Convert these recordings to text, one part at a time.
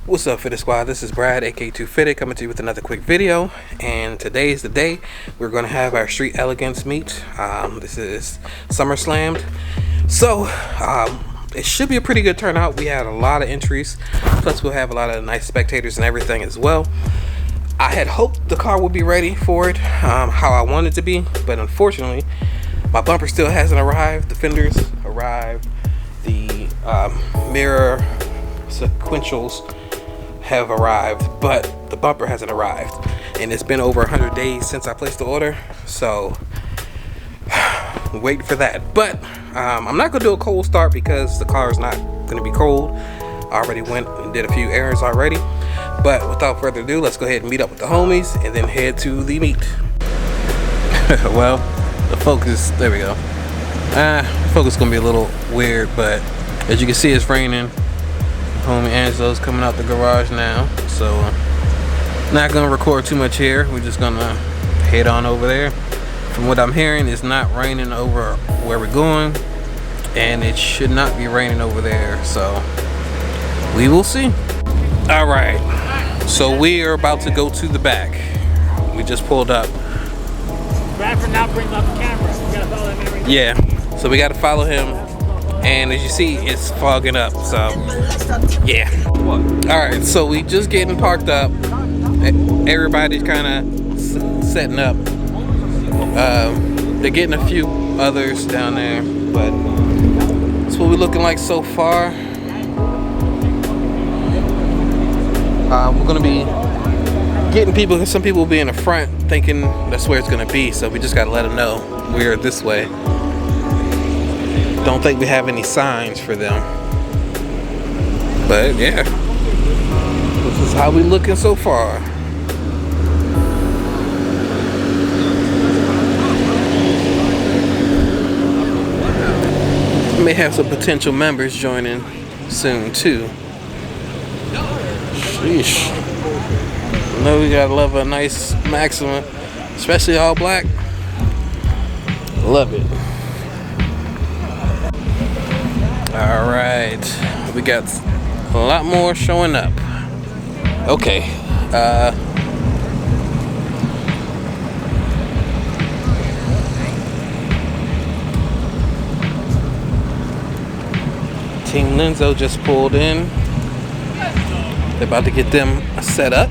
What's up, Fitted Squad? This is Brad, aka 2Fitted, coming to you with another quick video. And today's the day we're going to have our street elegance meet. This is Summer Slammed. So it should be a pretty good turnout. We had a lot of entries, plus we'll have a lot of nice spectators and everything as well. I had hoped the car would be ready for it, how I wanted to be, but unfortunately my bumper still hasn't arrived. The fenders arrived, the mirror sequentials have arrived, but the bumper hasn't arrived, and it's been over 100 days since I placed the order, so wait for that. But I'm not gonna do a cold start because the car is not gonna be cold. I already went and did a few errands already, but without further ado, let's go ahead and meet up with the homies and then head to the meet. Well, the focus, there we go. Focus gonna be a little weird, but as you can see, it's raining. Homie Angelo's coming out the garage now, so not gonna record too much here. We're just gonna head on over there. From what I'm hearing, it's not raining over where we're going, and it should not be raining over there, so we will see. All right, so we are about to go to the back. We just pulled up. Bradford now brings up the camera. We gotta follow him every day. Yeah, so we gotta follow him. And as you see, it's fogging up, so yeah. Alright, so we just getting parked up. Everybody's kind of setting up. They're getting a few others down there, but that's what we're looking like so far. We're gonna be getting people, some people will be in the front thinking that's where it's gonna be, so we just gotta let them know we're this way. Don't think we have any signs for them, but yeah, this is how we looking so far. We may have some potential members joining soon too. Sheesh. I know we gotta love a nice Maxima, especially all black. Love it. All right, we got a lot more showing up. Okay, Team Lenzo just pulled in. They're about to get them set up.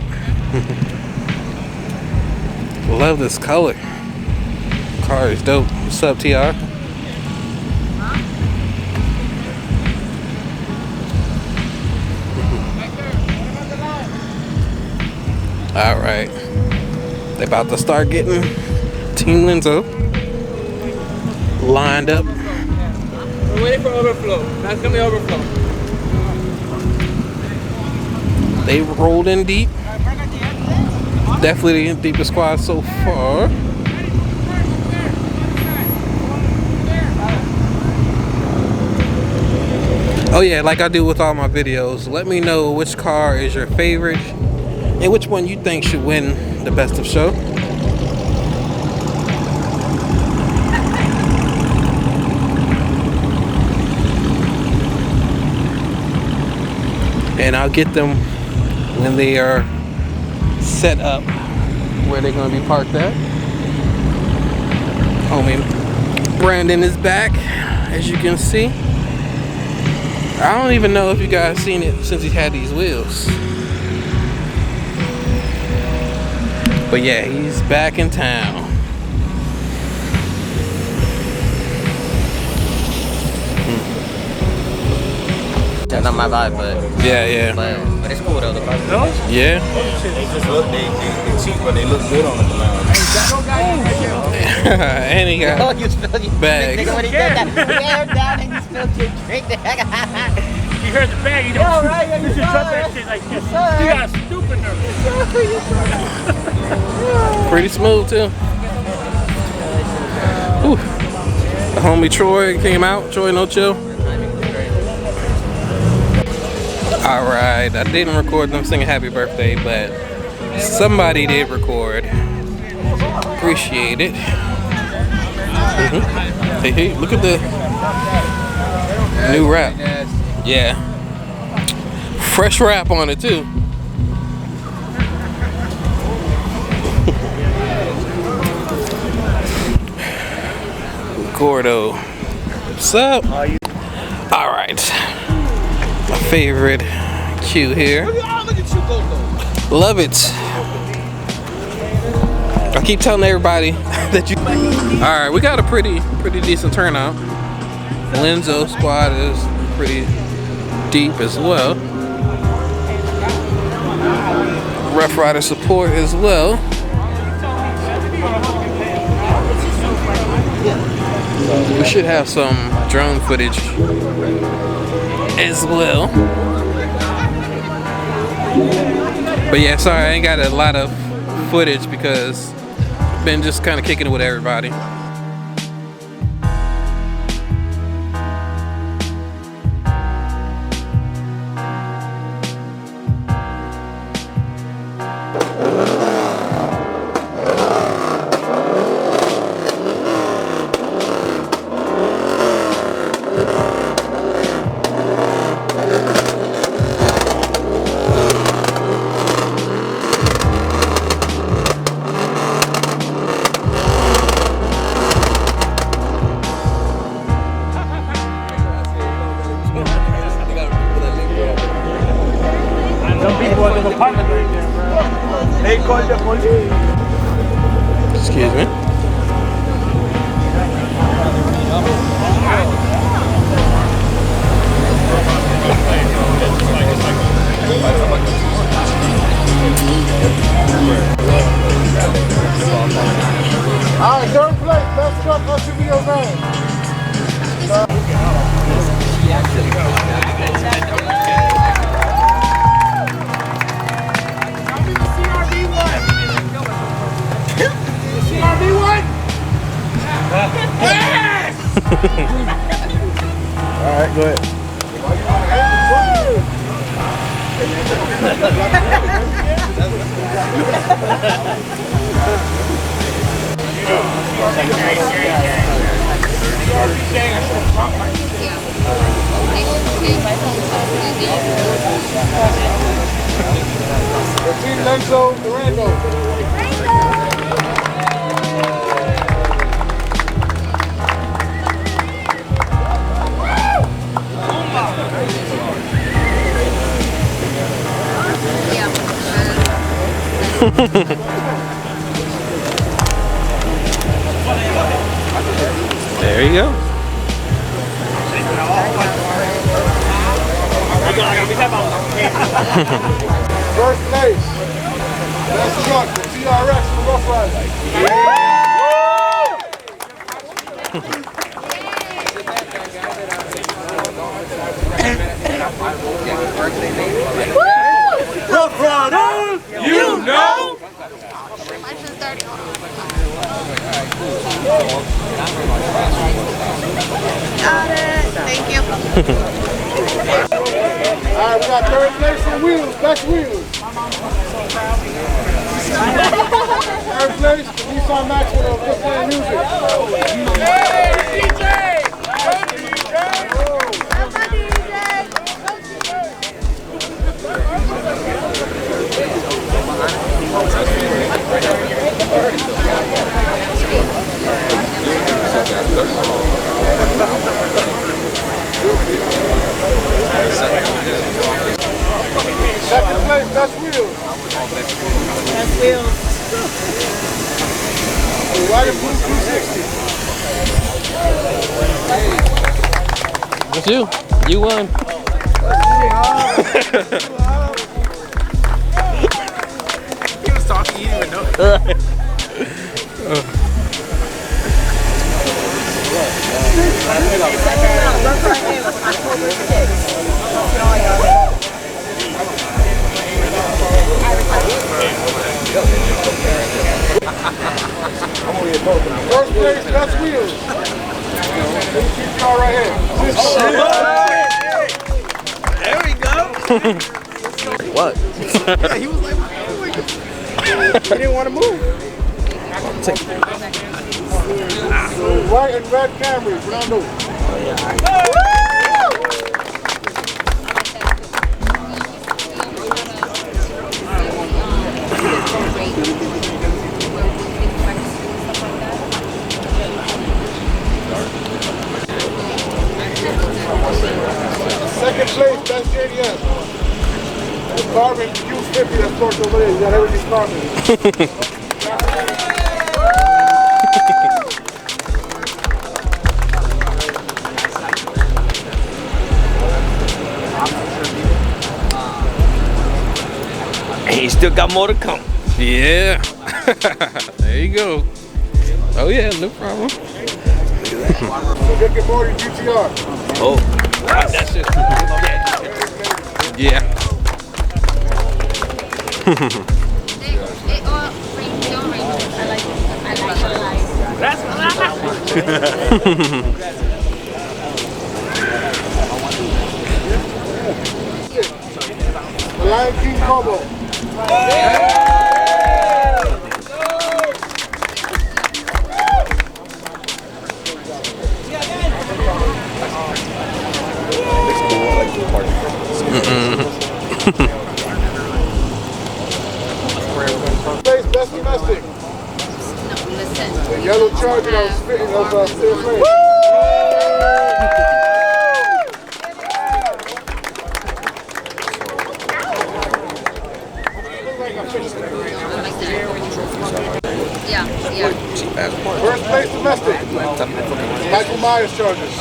Love this color. Car is dope. What's up, TR? All right, they about to start getting Team Lenzo lined up. We're waiting for overflow. That's gonna be overflow. They rolled in deep. Definitely the deepest squad so far. Oh yeah, like I do with all my videos, let me know which car is your favorite and which one you think should win the best of show. And I'll get them when they are set up where they're gonna be parked at. Homie Brandon is back, as you can see. I don't even know if you guys seen it since he's had these wheels. But yeah, he's back in town. That's not my vibe, but Yeah. But it's cool though. The car. Yeah. They just look, they cheap, but they look good on the ground. And he got Oh, you spilled your bags. drink. When he did that, you air down and you spilled your drink. You heard the bag, you know. You should drop that shit like this. You got stupid nerve. Pretty smooth too. Ooh. The homie Troy came out. Troy, no chill. All right, I didn't record them singing happy birthday, but somebody did record. Appreciate it. Hey, look at the new wrap. Yeah. Fresh wrap on it too. Gordo. What's up? Alright. My favorite cue here. Love it. I keep telling everybody that you. Alright, we got a pretty decent turnout. Lenzo squad is pretty deep as well. Rough Rider support as well. We should have some drone footage as well. But yeah, sorry, I ain't got a lot of footage because I've been just kind of kicking it with everybody. Excuse me. Alright, third place, best truck on video van. Alright, go ahead. Lenzo Durando. There you go. First place, best truck, the TRX for Rough Rider. Rough Riders, you know. Got it. Thank you. Alright, we got third place for wheels, best wheels. Third place, Nissan Maxwell, just playing music. Hey, DJ! Second place, best wheels. Best wheels. White and blue 260. That's you. You won. He was talking, you didn't even know. First place, best wheels. Keep y'all right here. There we go. What? Yeah, he was like, what are you doing? He didn't want to move. White and red Camrys, what I do? Carbon, use 50 that's torch over there. You got everything carbon. And he still got more to come. Yeah. There you go. Oh yeah, no problem. Rick and Morty GTR. Oh, that shit. Yeah. That's what The Lion King combo. Face best domestic. The yellow charger that was fitting of Steel Flame. First place domestic. Michael Myers Chargers.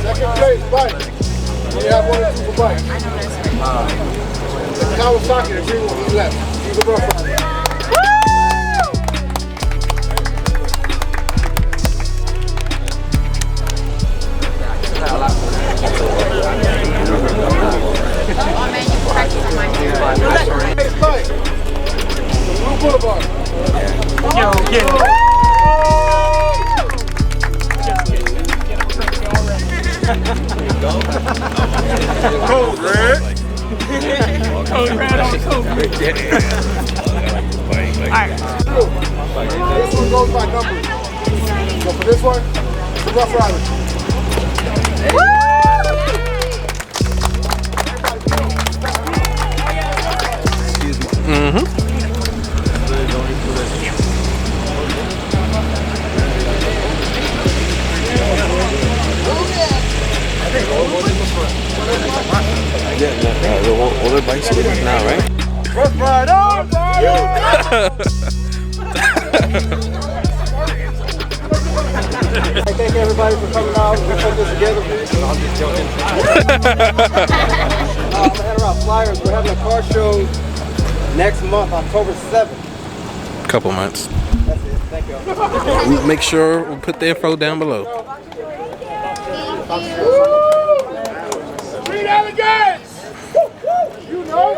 Second place, bike. We have one or two for bike. Kawasaki, the green one, he's left. He's a rough rider. Bike. Blue Boulevard. Yo, get it. Cold red. Cold red on cold red. Alright. This one goes by numbers. So for this one, the Rough Riders. All their bikes are now, right? Rough Rider! Thank everybody for coming out. We're putting this together, please. I'm just joking. I'm heading around flyers. We're having a car show next month, October 7th. Couple months. That's it. Thank you. Make sure we put the info down below. Street Elegance! You know?